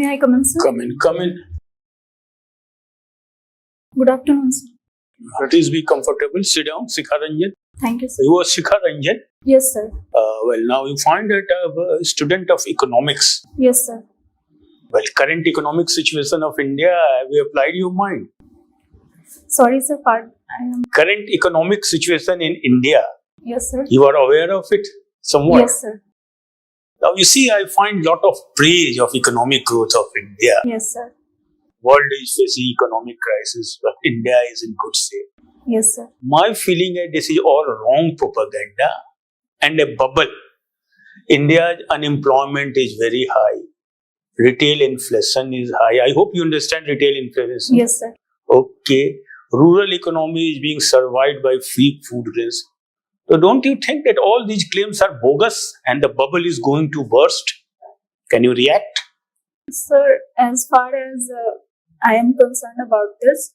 May I come in, sir? Come in. Good afternoon, sir. Please be comfortable. Sit down, Shikha Ranjan. Thank you, sir. You are Shikha Ranjan. Yes, sir. Well, now you find that I'm a student of economics. Yes, sir. Well, current economic situation of India, have you applied your mind? Sorry, sir. Pardon. Current economic situation in India, Yes, sir. you are aware of it somewhat? Yes, sir. Now you see, I find lot of praise of economic growth of India. Yes, sir. World is facing economic crisis, but India is in good shape. Yes, sir. My feeling is this is all wrong propaganda and a bubble. India's unemployment is very high. Retail inflation is high. I hope you understand retail inflation. Yes, sir. Okay. Rural economy is being survived by free food grains. So don't you think that all these claims are bogus and the bubble is going to burst? Can you react? Sir, as far as I am concerned about this,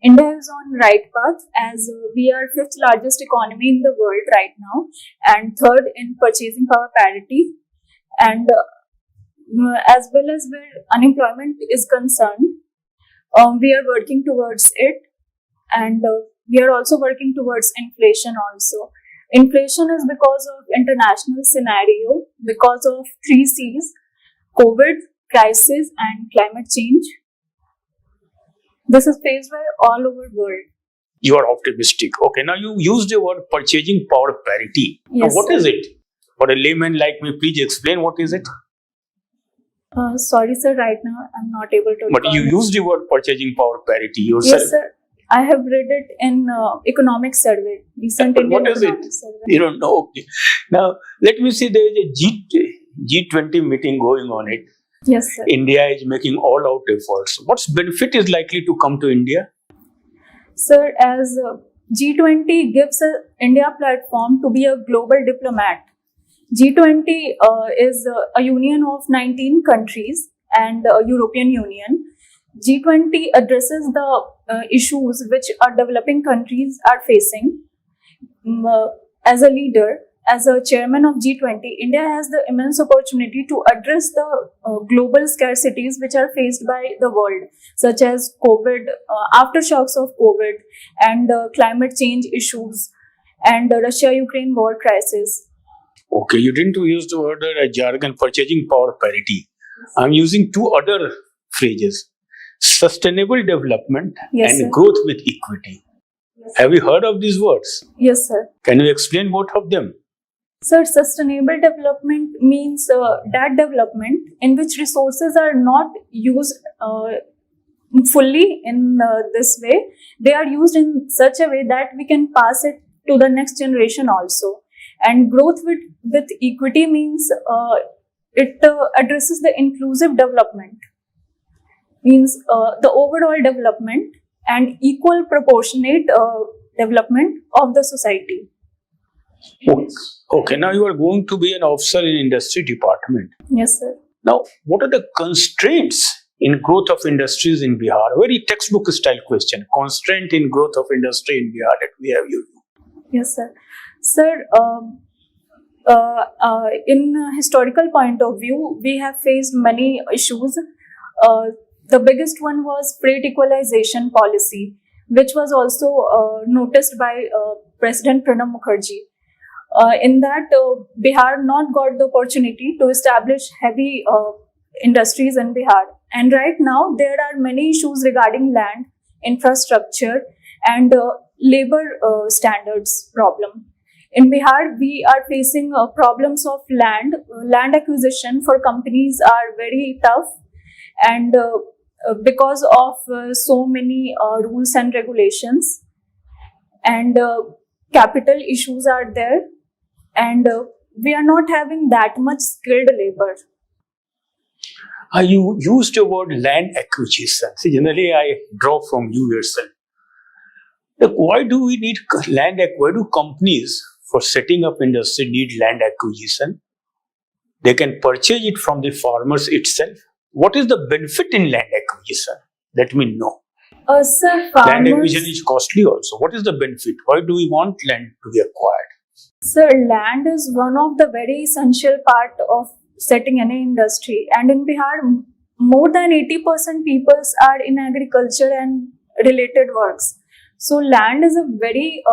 India is on right path as we are fifth largest economy in the world right now and third in purchasing power parity, and as well as where unemployment is concerned, we are working towards it, and we are also working towards inflation also. Inflation is because of international scenario, because of 3 C's, COVID, crisis and climate change. This is faced by all over world. You are optimistic. Okay, now you used the word purchasing power parity. Yes, now what sir. is it? For a layman like me, please explain what is it? Sorry, sir, right now I'm not able to. But you used the word purchasing power parity yourself. Yes, sir. I have read it in economic survey, recent But Indian what is it? economic survey. You don't know. Okay. Now, let me see, there is a G20 meeting going on it. Yes, sir. India is making all-out efforts. What benefit is likely to come to India? Sir, as G20 gives India platform to be a global diplomat. G20 is a union of 19 countries and European Union. G20 addresses the issues which our developing countries are facing. As a leader, as a chairman of G20, India has the immense opportunity to address the global scarcities which are faced by the world, such as COVID, aftershocks of COVID, and climate change issues, and the Russia-Ukraine war crisis. Okay, you didn't use the word jargon purchasing power parity. I'm using two other phrases. Sustainable development Yes, and sir. growth with equity. Have you heard of these words? Yes, sir. Can you explain both of them? Sir, sustainable development means that development in which resources are not used fully in this way. They are used in such a way that we can pass it to the next generation also. And growth with equity means it addresses the inclusive development. Means the overall development and equal proportionate development of the society. Okay, now you are going to be an officer in industry department. Yes, sir. Now, what are the constraints in growth of industries in Bihar? Very textbook style question. Constraint in growth of industry in Bihar that we have used. Yes, sir. Sir, in a historical point of view, we have faced many issues. The biggest one was freight equalization policy, which was also noticed by President Pranab Mukherjee. In that, Bihar not got the opportunity to establish heavy industries in Bihar. And right now, there are many issues regarding land, infrastructure, and labor standards problem. In Bihar, we are facing problems of land. Land acquisition for companies are very tough, and because of so many rules and regulations, and capital issues are there, and we are not having that much skilled labor. You used the word land acquisition. See, generally I draw from you yourself. Look, why do we need land? Why do companies for setting up industry need land acquisition? They can purchase it from the farmers itself. What is the benefit in land acquisition? Let me know. Sir, Land acquisition is costly also. What is the benefit? Why do we want land to be acquired? Sir, land is one of the very essential part of setting any industry. And in Bihar, more than 80% peoples are in agriculture and related works. So land is a very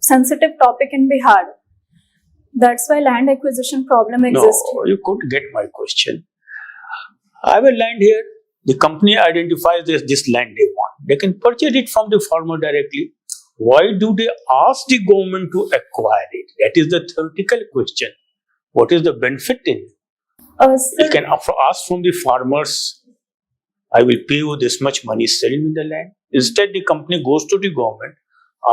sensitive topic in Bihar. That's why land acquisition problem exists. No, you could get my question. I have a land here. The company identifies this land they want. They can purchase it from the farmer directly. Why do they ask the government to acquire it? That is the theoretical question. What is the benefit in it? Sir, You can ask from the farmers, I will pay you this much money, sell me the land. Instead, the company goes to the government,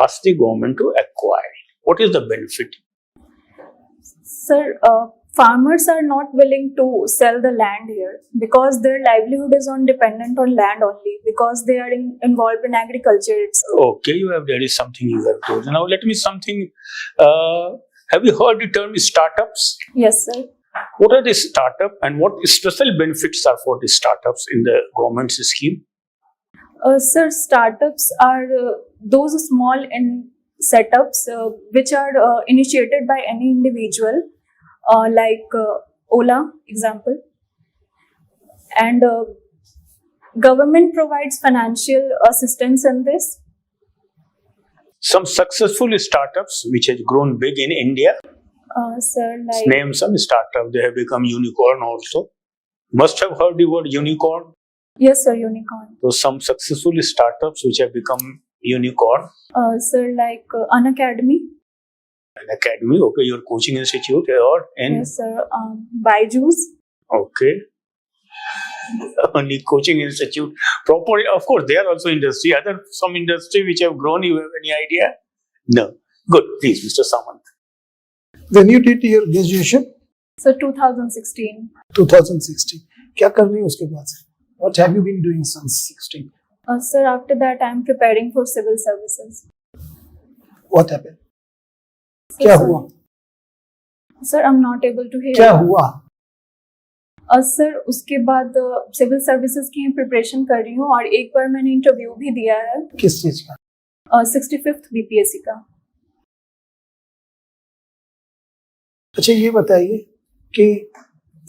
asks the government to acquire it. What is the benefit? sir, farmers are not willing to sell the land here because their livelihood is dependent on land only, because they are involved in agriculture itself. Okay, there is something you have told. Now, let me something. Have you heard the term startups? Yes, sir. What are the startup and what special benefits are for the startups in the government's scheme? Sir, startups are those small setups which are initiated by any individual, like Ola, example. And government provides financial assistance in this. Some successful startups which has grown big in India. Sir, like Name some startup. They have become unicorn also. Must have heard the word unicorn. yes, sir, unicorn. So some successful startups which have become unicorn. Sir, like Unacademy. An academy, okay, your coaching institute or in Yes, sir. Byju's. okay. Only coaching institute. Proper, of course, they are also industry. Some industry which have grown. You have any idea? No. Good, please, Mr. Samant. When you did your graduation? So 2016. 2016. क्या कर रही हो उसके बाद से? What have you been doing since 16? Sir, after that, I'm preparing for civil services. What happened? So, क्या sir, हुआ? Sir, I'm not able to hear. क्या हुआ? सर, उसके बाद सिविल सर्विसेज की प्रिपरेशन कर रही हूँ और एक बार मैंने इंटरव्यू भी दिया है किस चीज का? 65th बीपीएससी का. अच्छा ये बताइए कि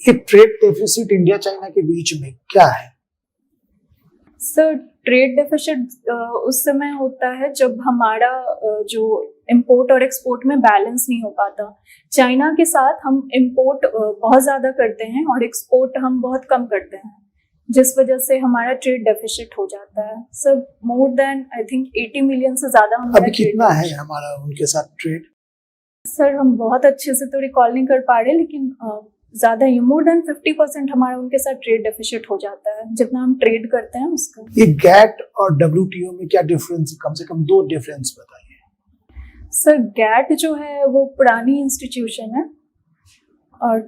ये ट्रेड डेफिसिट इंडिया चाइना के बीच में क्या है? सर, ट्रेड डेफिसिट उस समय होता है जब हमारा जो इंपोर्ट और एक्सपोर्ट में बैलेंस नहीं हो पाता. चाइना के साथ हम इंपोर्ट बहुत ज़्यादा करते हैं और एक्सपोर्ट हम बहुत कम करते हैं, जिस वजह से हमारा ट्रेड डेफिसिट हो जाता है. Sir, more than I think 80 million से ज़्यादा अभी कितना है हमारा उनके साथ ट्रेड? सर, हम बहुत अच्छे से तो रिकॉल नहीं कर पा रहे, लेकिन ज़्यादा ही मोर देन 50% हमारा उनके साथ ट्रेड डेफिसिट हो जाता है, जितना हम ट्रेड करते हैं उसका. ये गैट और WTO में क्या डिफरेंस है? कम से कम 2 डिफरेंस बताइए. सर, गैट जो है वो पुरानी इंस्टीट्यूशन है और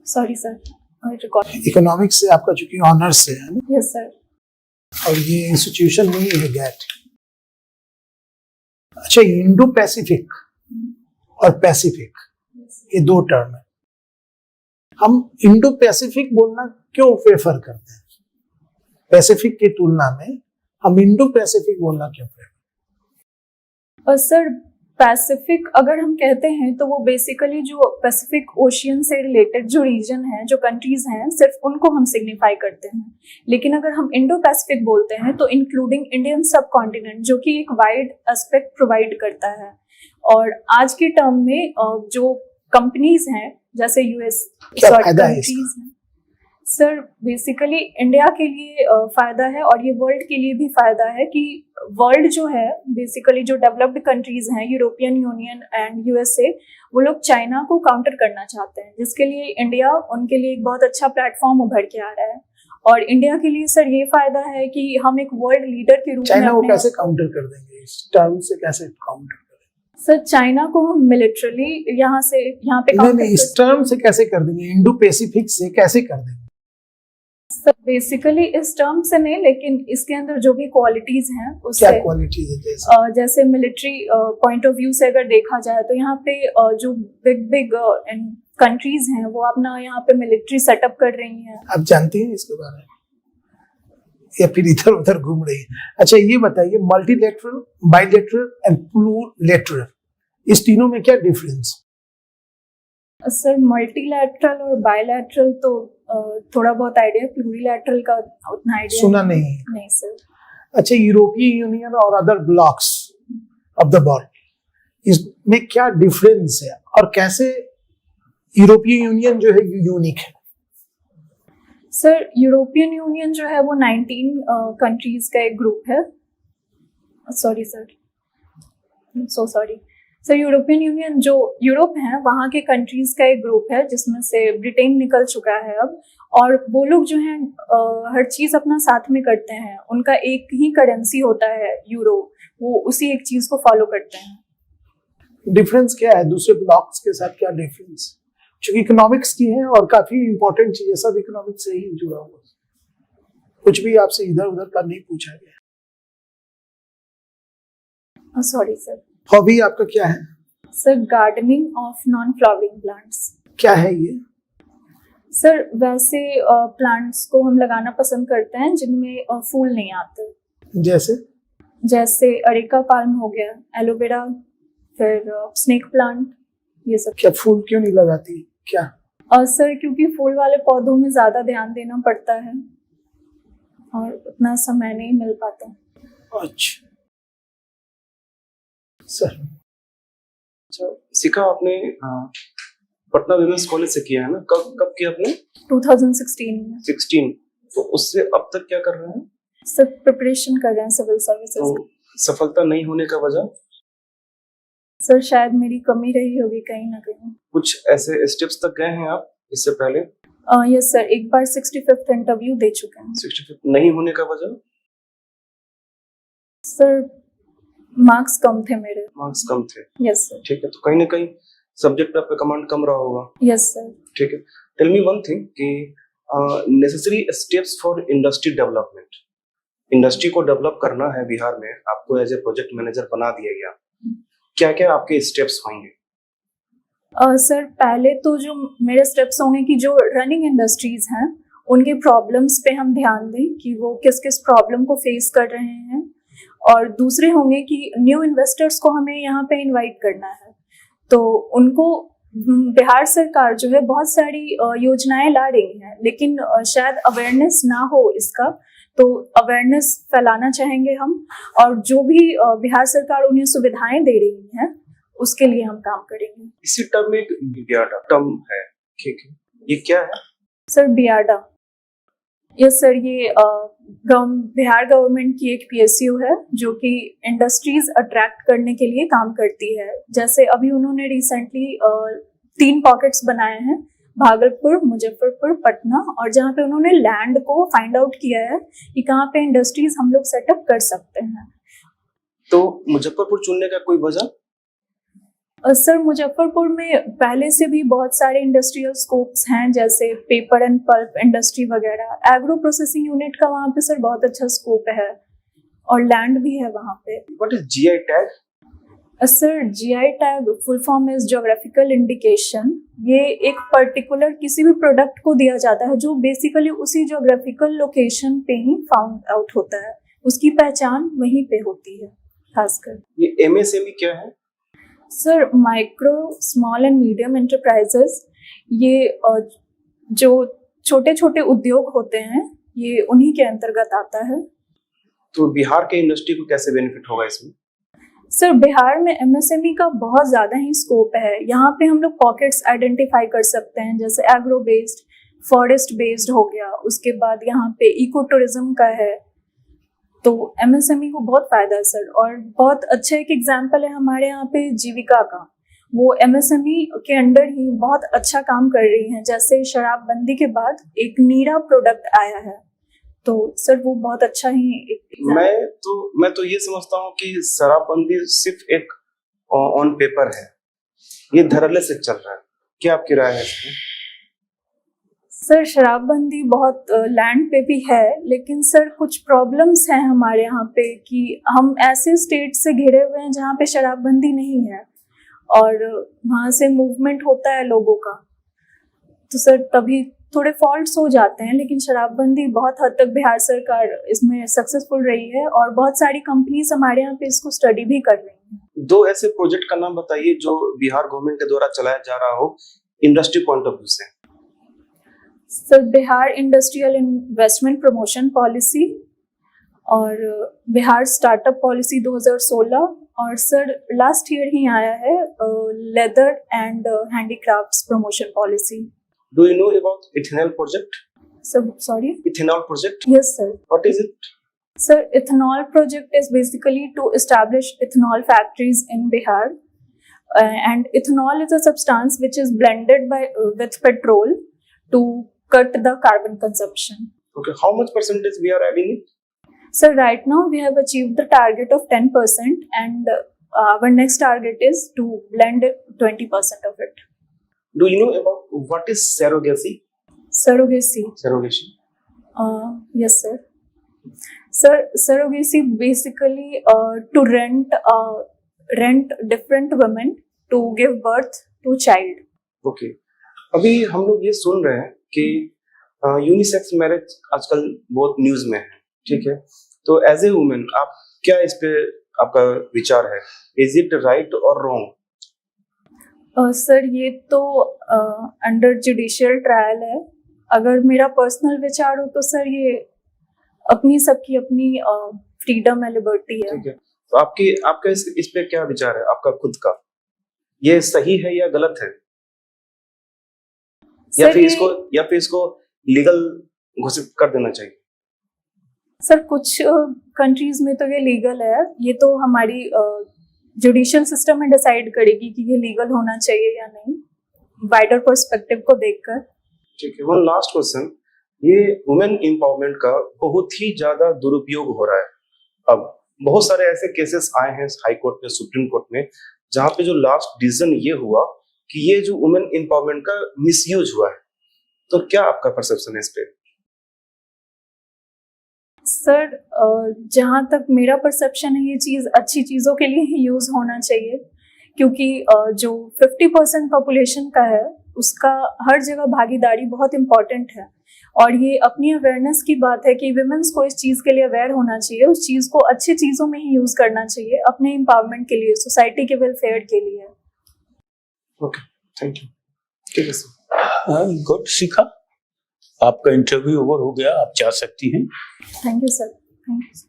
सॉरी सर, रिकॉर्ड. इकोनॉमिक्स से आपका चूंकि ऑनर्स से है ना, यस सर. और ये इंस्टीट्यूशन नहीं है गैट. अच्छा, इंडो पैसिफिक और पैसिफिक ये 2 टर्म है. हम इंडो पैसिफिक बोलना क्यों प्रेफर करते हैं? पैसिफिक की तुलना में हम इंडो पैसिफिक बोलना क्यों प्रेफर? और सर, पैसिफिक अगर हम कहते हैं तो वो बेसिकली जो पैसिफिक ओशियन से रिलेटेड जो रीजन है, जो कंट्रीज हैं, सिर्फ उनको हम सिग्निफाई करते हैं. लेकिन अगर हम इंडो पैसिफिक बोलते हैं तो इंक्लूडिंग इंडियन सब कॉन्टिनेंट, जो कि एक वाइड एस्पेक्ट प्रोवाइड करता है. और आज के टर्म में जो कंपनीज हैं जैसे यूएस कंट्रीज हैं, सर बेसिकली इंडिया के लिए फायदा है और ये वर्ल्ड के लिए भी फायदा है कि वर्ल्ड जो है बेसिकली जो डेवलप्ड कंट्रीज हैं, यूरोपियन यूनियन एंड यूएसए, वो लोग चाइना को काउंटर करना चाहते हैं, जिसके लिए इंडिया उनके लिए एक बहुत अच्छा प्लेटफॉर्म उभर के आ रहा है. और इंडिया के लिए सर ये फायदा है कि हम एक वर्ल्ड लीडर के रूप में चाइना को कैसे काउंटर कर देंगे? इस टर्म से कैसे काउंटर करें? सर, चाइना को हम मिलिट्रली यहाँ पे नहीं, इस टर्म से कैसे कर देंगे? इंडो पैसिफिक से कैसे कर देंगे? सर, बेसिकली इस टर्म से नहीं, लेकिन इसके अंदर जो भी क्वालिटीज हैं उससे. क्या क्वालिटीज है? जैसे मिलिट्री पॉइंट ऑफ व्यू से अगर देखा जाए तो यहाँ पे जो बिग कंट्रीज हैं वो अपना यहाँ पे मिलिट्री सेटअप कर रही हैं. आप जानती हैं इसके बारे में या फिर इधर उधर घूम रही है? अच्छा ये बताइए, मल्टीलेटरल, बाइलेटरल एंड प्लूरिलेटरल, इस तीनों में क्या डिफरेंस? सर मल्टीलैटरल और बायलैटरल तो थोड़ा बहुत आइडिया, प्लूरीलैटरल का उतना आइडिया सुना नहीं है। नहीं सर। अच्छा, यूरोपियन यूनियन और other blocks of the world, इसमें क्या डिफरेंस है और कैसे यूरोपियन यूनियन जो है यूनिक है? सर यूरोपियन यूनियन जो है वो 19 कंट्रीज का एक ग्रुप है। Sorry sir, so sorry sir. European union जो यूरोप है वहाँ के कंट्रीज का एक ग्रुप है जिसमें से ब्रिटेन निकल चुका है अब, और वो लोग जो हैं हर चीज़ अपना साथ में करते हैं। उनका एक ही करेंसी होता है यूरो, वो उसी एक चीज़ को फॉलो करते हैं। डिफरेंस क्या है दूसरे ब्लॉक्स के साथ? क्या डिफरेंस? क्योंकि इकोनॉमिक्स की है और काफी इंपॉर्टेंट चीज है, सब इकोनॉमिक्स से ही जुड़ा हुआ, कुछ भी आपसे इधर उधर का नहीं पूछा गया। Sorry sir. हॉबी आपका क्या है? Sir gardening of non flowering plants. क्या है ये? सर वैसे प्लांट्स को हम लगाना पसंद करते हैं जिनमें फूल नहीं आते, जैसे अरेका पाल्म हो गया, एलोवेरा, फिर स्नेक प्लांट, ये सब। क्या फूल क्यों नहीं लगाती क्या? सर क्योंकि फूल वाले पौधों में ज्यादा ध्यान देना पड़ता है और उतना समय नहीं मिल पाता। अच्छा सर। अच्छा, सीखा आपने पटना विमेंस कॉलेज से किया है ना? कब किया आपने? 2016 में। 16। तो उससे अब तक क्या कर रहे हैं? सर प्रिपरेशन कर रहे हैं सिविल सर्विसेज। तो सफलता नहीं होने का वजह? सर शायद मेरी कमी रही होगी कहीं ना कहीं। कुछ ऐसे स्टेप्स तक गए हैं आप इससे पहले? यस सर, एक बार 65th इंटरव्यू दे चुके हैं। 65 नहीं होने का वजह? सर मार्क्स कम थे मेरे। मार्क्स कम थे? Yes sir. ठीक है, तो कहीं ना कहीं सब्जेक्ट पे आपका कमांड कम रहा होगा। Yes sir. ठीक है, टेल मी वन थिंग कि necessary steps for industry development. Industry को डेवलप करना है बिहार में, आपको एज ए प्रोजेक्ट मैनेजर बना दिया गया, क्या क्या आपके स्टेप्स होंगे? सर पहले तो जो मेरे स्टेप्स होंगे कि जो रनिंग इंडस्ट्रीज हैं उनके प्रॉब्लम्स पे हम ध्यान दें कि वो किस किस प्रॉब्लम को फेस कर रहे हैं, और दूसरे होंगे कि न्यू इन्वेस्टर्स को हमें यहाँ पे इनवाइट करना है, तो उनको बिहार सरकार जो है बहुत सारी योजनाएं ला रही है, लेकिन शायद अवेयरनेस ना हो इसका, तो अवेयरनेस फैलाना चाहेंगे हम, और जो भी बिहार सरकार उन्हें सुविधाएं दे रही है उसके लिए हम काम करेंगे। इसी टर्म में एक बियाडा टर्म है, ठीक है, ये क्या है? सर बियाडा, यस सर, ये बिहार गवर्नमेंट की एक PSU है जो कि इंडस्ट्रीज अट्रैक्ट करने के लिए काम करती है। जैसे अभी उन्होंने रिसेंटली 3 पॉकेट्स बनाए हैं, भागलपुर, मुजफ्फरपुर, पटना, और जहाँ पे उन्होंने लैंड को फाइंड आउट किया है कि कहाँ पे इंडस्ट्रीज हम लोग सेटअप कर सकते हैं। तो मुजफ्फरपुर चुनने का कोई वजह? सर मुजफ्फरपुर में पहले से भी बहुत सारे इंडस्ट्रियल स्कोप्स हैं, जैसे पेपर एंड पल्प इंडस्ट्री वगैरह, एग्रो प्रोसेसिंग यूनिट का वहाँ पे सर बहुत अच्छा स्कोप है, और लैंड भी है वहाँ पे। What is GI tag? Sir GI tag full form is geographical indication. ये एक पर्टिकुलर किसी भी प्रोडक्ट को दिया जाता है जो बेसिकली उसी ज्योग्राफिकल लोकेशन पे ही फाउंड आउट होता है, उसकी पहचान वहीं पे होती है खासकर। ये MSME क्या है? Sir micro small and medium enterprises, ये जो छोटे छोटे उद्योग होते हैं ये उन्हीं के अंतर्गत आता है। तो बिहार के इंडस्ट्री को कैसे बेनिफिट होगा इसमें? सर बिहार में MSME का बहुत ज़्यादा ही स्कोप है। यहाँ पे हम लोग पॉकेट्स आइडेंटिफाई कर सकते हैं, जैसे एग्रो बेस्ड, फॉरेस्ट बेस्ड हो गया, उसके बाद यहाँ पे इको टूरिज्म का है, तो MSME को बहुत फायदा है सर। और बहुत अच्छा एक एग्जांपल है हमारे यहाँ पे जीविका का, वो MSME के अंडर ही बहुत अच्छा काम कर रही हैं। जैसे शराबबंदी के बाद एक नीरा प्रोडक्ट आया है, तो सर वो बहुत अच्छा ही एक मैं तो ये समझता हूँ कि शराबबंदी सिर्फ एक ऑन पेपर है, ये धड़ल्ले से चल रहा है, क्या आपकी राय है इसमें? सर शराबबंदी बहुत लैंड पे भी है, लेकिन सर कुछ प्रॉब्लम्स हैं हमारे यहाँ पे कि हम ऐसे स्टेट से घिरे हुए हैं जहाँ पे शराबबंदी नहीं है, और वहाँ से मूवमेंट होता है लोगों का, तो सर तभी थोड़े फॉल्ट्स हो जाते हैं। लेकिन शराबबंदी बहुत हद तक बिहार सरकार इसमें सक्सेसफुल रही है, और बहुत सारी कंपनीज हमारे यहाँ पे इसको स्टडी भी कर रही हैं। 2 ऐसे प्रोजेक्ट का नाम बताइए जो बिहार गवर्नमेंट के द्वारा चलाया जा रहा हो, इंडस्ट्री पॉइंट ऑफ व्यू से? Sir Bihar industrial investment promotion policy और बिहार स्टार्टअप पॉलिसी 2016 और सर लास्ट ईयर ही आया है leather and handicrafts promotion policy. Do you know about ethanol project? Sir sorry. Ethanol project, yes sir. What is it? Sir, ethanol project is basically to establish ethanol factories in Bihar. And ethanol is a substance which is blended with petrol to cut the carbon consumption. Okay, how much percentage we are adding it? So right now we have achieved the target of 10% and our next target is to blend 20% of it. Do you know about what is surrogacy? Surrogacy. Surrogacy. Yes, sir. Sir, surrogacy basically to rent different women to give birth to child. Okay. अभी हम लोग ये सुन रहे हैं कि unisex marriage आजकल बहुत news में है, ठीक है? तो एज ए वुमेन आप क्या इस पे आपका विचार है? इज इट राइट और रॉन्ग? सर ये तो अंडर जुडिशियल ट्रायल है. अगर मेरा पर्सनल विचार हो तो सर ये अपनी सबकी अपनी फ्रीडम है, लिबर्टी है. ठीक है, तो आपका इस पे क्या विचार है आपका खुद का? ये सही है या गलत है? या फिर इसको लीगल घोषित कर देना चाहिए? सर कुछ कंट्रीज में तो ये लीगल है. ये तो हमारी जुडिशियल सिस्टम में डिसाइड करेगी कि ये लीगल होना चाहिए या नहीं, वाइडर पर्सपेक्टिव को देखकर. ठीक है, वन लास्ट क्वेश्चन. ये वुमेन एम्पावरमेंट का बहुत ही ज्यादा दुरुपयोग हो रहा है. अब बहुत सारे ऐसे केसेस आए हैं हाई कोर्ट में, सुप्रीम कोर्ट में, जहां पे जो लास्ट डिसीजन ये हुआ कि ये जो वुमेन एम्पावरमेंट का मिसयूज हुआ है. तो क्या आपका परसेप्शन है इस पे? सर जहां तक मेरा परसेप्शन है ये चीज अच्छी चीजों के लिए ही यूज होना चाहिए, क्योंकि जो 50% पॉपुलेशन का है उसका हर जगह भागीदारी बहुत इम्पोर्टेंट है. और ये अपनी अवेयरनेस की बात है कि विमेंस को इस चीज़ के लिए अवेयर होना चाहिए, उस चीज़ को अच्छी चीज़ों में ही यूज़ करना चाहिए, अपने एम्पावरमेंट के लिए, सोसाइटी के वेलफेयर के लिए. Okay, thank you. ठीक है सर. गुड शिखा, आपका इंटरव्यू ओवर हो गया, आप जा सकती हैं. Thank you sir. Thank you.